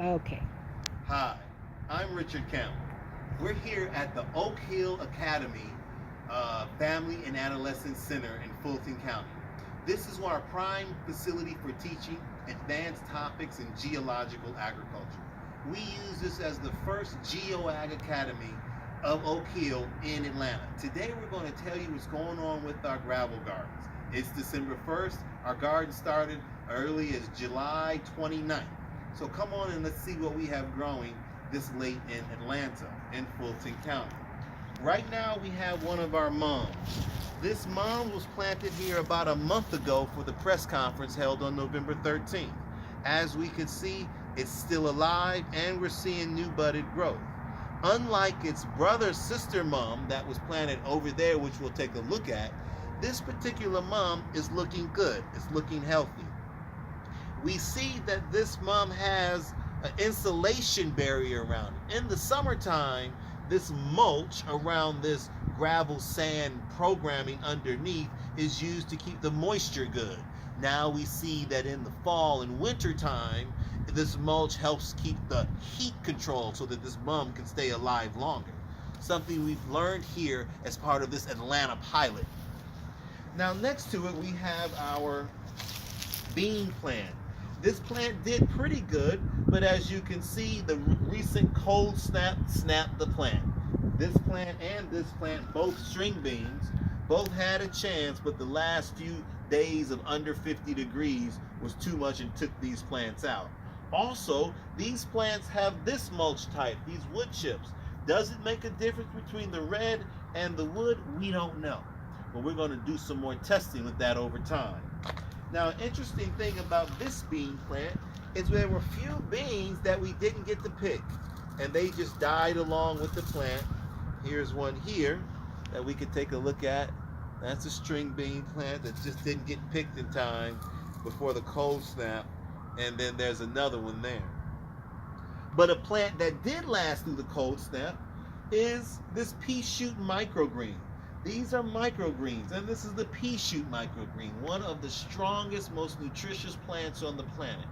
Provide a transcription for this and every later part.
Okay. Hi, I'm Richard Campbell. We're here at the Oak Hill Academy Family and Adolescent Center in Fulton County. This is our prime facility for teaching advanced topics in geological agriculture. We use this as the first GeoAg Academy of Oak Hill in Atlanta. Today we're going to tell you what's going on with our gravel gardens. It's December 1st. Our garden started early as July 29th. So come on and let's see what we have growing this late in Atlanta, in Fulton County. Right now we have one of our mums. This mum was planted here about a month ago for the press conference held on November 13th. As we can see, it's still alive and we're seeing new budded growth. Unlike its sister mum that was planted over there, which we'll take a look at, this particular mum is looking good. It's looking healthy. We see that this mum has an insulation barrier around it. In the summertime, this mulch around this gravel sand programming underneath is used to keep the moisture good. Now we see that in the fall and winter time, this mulch helps keep the heat controlled so that this mum can stay alive longer. Something we've learned here as part of this Atlanta pilot. Now next to it we have our bean plant. This plant did pretty good, but as you can see, the recent cold snap snapped the plant. This plant and this plant, both string beans, both had a chance, but the last few days of under 50 degrees was too much and took these plants out. Also, these plants have this mulch type, these wood chips. Does it make a difference between the red and the wood? We don't know. But we're going to do some more testing with that over time. Now, an interesting thing about this bean plant is there were few beans that we didn't get to pick, and they just died along with the plant. Here's one here that we could take a look at. That's a string bean plant that just didn't get picked in time before the cold snap, and then there's another one there. But a plant that did last through the cold snap is this Pea Shoot microgreen. These are microgreens, and this is the Pea Shoot microgreen, one of the strongest, most nutritious plants on the planet.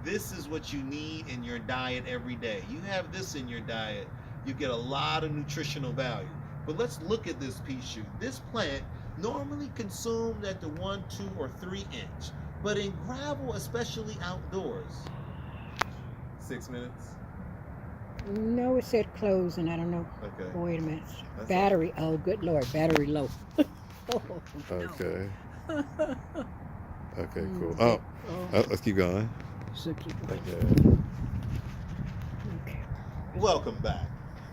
This is what you need in your diet every day. You have this in your diet, you get a lot of nutritional value. But let's look at this Pea Shoot. This plant normally consumed at the 1, 2, or 3 inch, but in gravel, especially outdoors. 6 minutes? No, it said close, and I don't know. Okay. Oh, wait a minute. That's Battery. Oh, good Lord. Battery low. Oh, no. Okay. Okay, cool. Oh. Let's keep going. So keep going. Okay. Okay. Welcome back.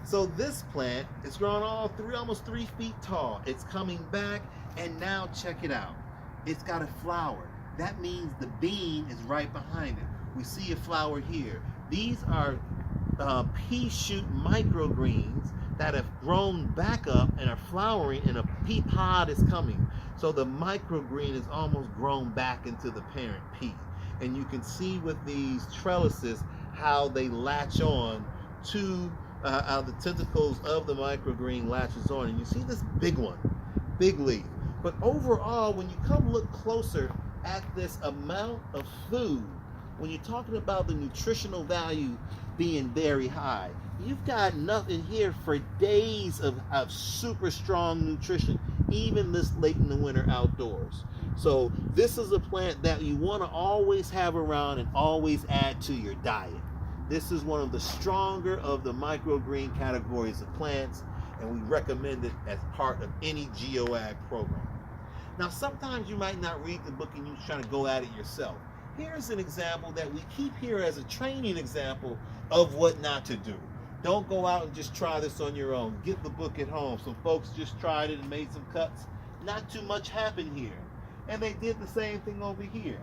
So this plant is growing almost 3 feet tall. It's coming back, and now check it out. It's got a flower. That means the bean is right behind it. We see a flower here. These are Pea Shoot microgreens that have grown back up and are flowering, and a pea pod is coming. So the microgreen is almost grown back into the parent pea. And you can see with these trellises how they latch on to how the tentacles of the microgreen latches on. And you see this big one, big leaf. But overall, when you come look closer at this amount of food, when you're talking about the nutritional value being very high, you've got nothing here for days of super strong nutrition, even this late in the winter outdoors. So this is a plant that you want to always have around and always add to your diet. This is one of the stronger of the microgreen categories of plants, and we recommend it as part of any GeoAg program. Now, sometimes you might not read the book and you're trying to go at it yourself. Here's an example that we keep here as a training example of what not to do. Don't go out and just try this on your own. Get the book at home. Some folks just tried it and made some cuts. Not too much happened here. And they did the same thing over here.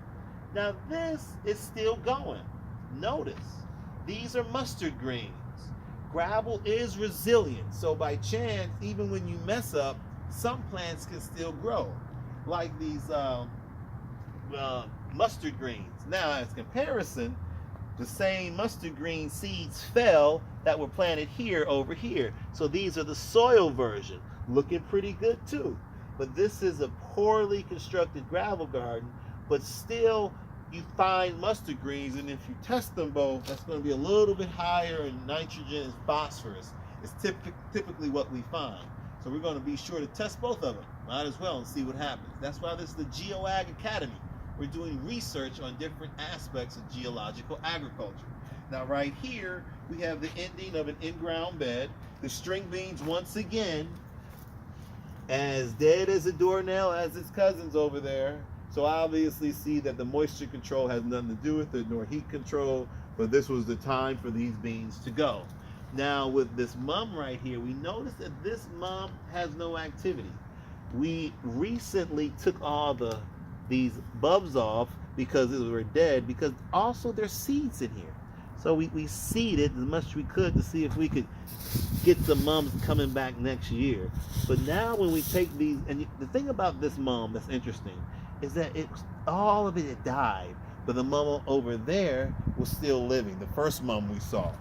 Now this is still going. Notice, these are mustard greens. Gravel is resilient. So by chance, even when you mess up, some plants can still grow. Like these mustard greens. Now, as comparison, the same mustard green seeds fell that were planted here over here. So these are the soil version, looking pretty good too. But this is a poorly constructed gravel garden, but still you find mustard greens, and if you test them both, that's going to be a little bit higher in nitrogen and phosphorus. It's typically what we find. So we're going to be sure to test both of them. Might as well and see what happens. That's why this is the GeoAg Academy. We're doing research on different aspects of geological agriculture. Now right here, we have the ending of an in-ground bed. The string beans, once again, as dead as a doornail as its cousins over there. So I obviously see that the moisture control has nothing to do with it, nor heat control, but this was the time for these beans to go. Now with this mum right here, we notice that this mum has no activity. We recently took all these bulbs off because they were dead, because also there's seeds in here. So we seeded as much as we could to see if we could get the mums coming back next year. But now when we take these, and the thing about this mum that's interesting is that all of it had died, but the mum over there was still living, the first mum we saw.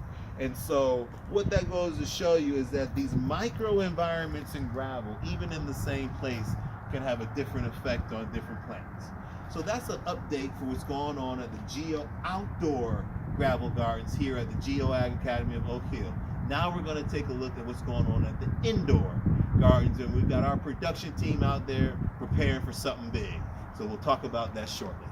And so what that goes to show you is that these microenvironments in gravel, even in the same place, can have a different effect on different plants. So that's an update for what's going on at the Geo Outdoor Gravel Gardens here at the GeoAg Academy of Oak Hill. Now we're going to take a look at what's going on at the indoor gardens, and we've got our production team out there preparing for something big. So we'll talk about that shortly.